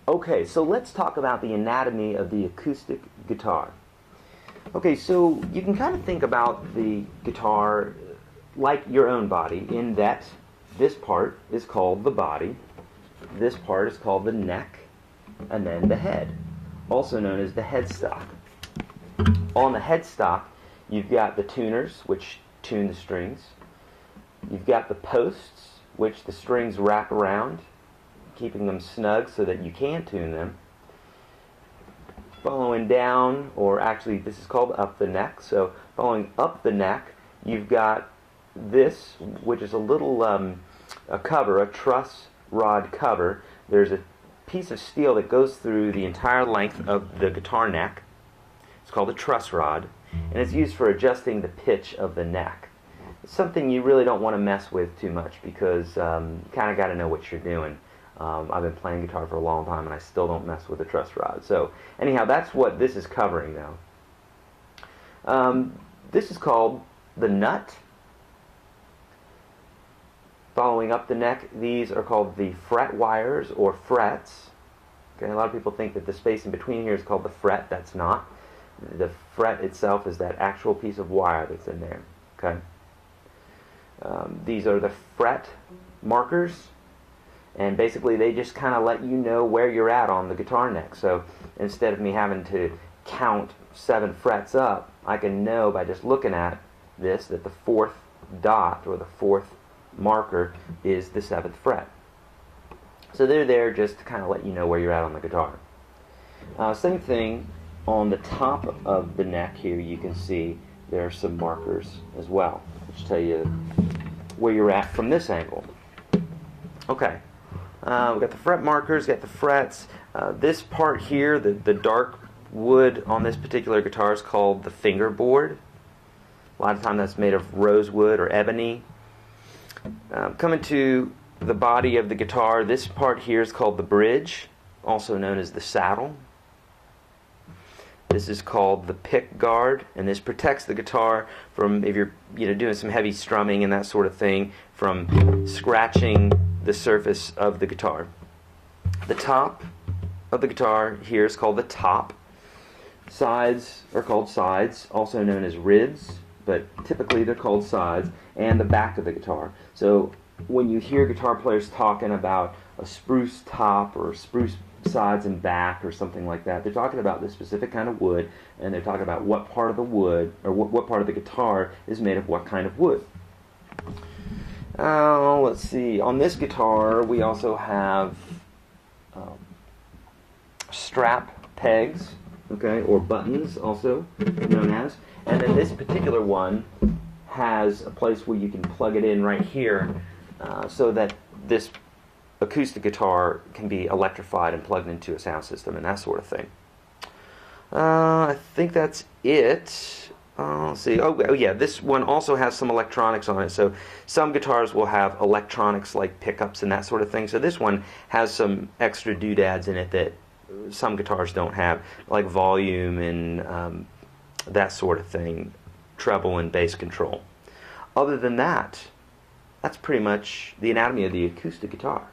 Okay, so let's talk about the anatomy of the acoustic guitar. Okay, so you can kind of think about the guitar like your own body in that this part is called the body, this part is called the neck, and then the head, also known as the headstock. On the headstock, you've got the tuners, which tune the strings. You've got the posts, which the strings wrap around, keeping them snug so that you can tune them. Following down, or actually this is called up the neck, so following up the neck, you've got this, which is a little a cover, a truss rod cover. There's a piece of steel that goes through the entire length of the guitar neck. It's called a truss rod, and it's used for adjusting the pitch of the neck. It's something you really don't want to mess with too much because you kind of got to know what you're doing. I've been playing guitar for a long time and I still don't mess with the truss rod. So anyhow, that's what this is covering now. This is called the nut. Following up the neck, these are called the fret wires or frets. Okay, a lot of people think that the space in between here is called the fret. That's not. The fret itself is that actual piece of wire that's in there. Okay. These are the fret markers. And basically they just kind of let you know where you're at on the guitar neck. So instead of me having to count 7 frets up, I can know by just looking at this that the 4th dot or the 4th marker is the 7th fret. So they're there just to kind of let you know where you're at on the guitar. Same thing on the top of the neck here. You can see there are some markers as well, which tell you where you're at from this angle. Okay. We've got the fret markers, got the frets. This part here, the dark wood on this particular guitar is called the fingerboard. A lot of times that's made of rosewood or ebony. Coming to the body of the guitar, this part here is called the bridge, also known as the saddle. This is called the pick guard, and this protects the guitar from, if you're doing some heavy strumming and that sort of thing, from scratching the surface of the guitar. The top of the guitar here is called the top. Sides are called sides, also known as ribs, but typically they're called sides, and the back of the guitar. So when you hear guitar players talking about a spruce top or spruce sides and back or something like that, they're talking about this specific kind of wood, and they're talking about what part of the wood or what part of the guitar is made of what kind of wood. Let's see. On this guitar, we also have strap pegs, okay, or buttons, also known as. And then this particular one has a place where you can plug it in right here, so that this acoustic guitar can be electrified and plugged into a sound system and that sort of thing. I think that's it. Let's see. Oh yeah, this one also has some electronics on it. So some guitars will have electronics like pickups and that sort of thing. So this one has some extra doodads in it that some guitars don't have, like volume and that sort of thing, treble and bass control. Other than that, that's pretty much the anatomy of the acoustic guitar.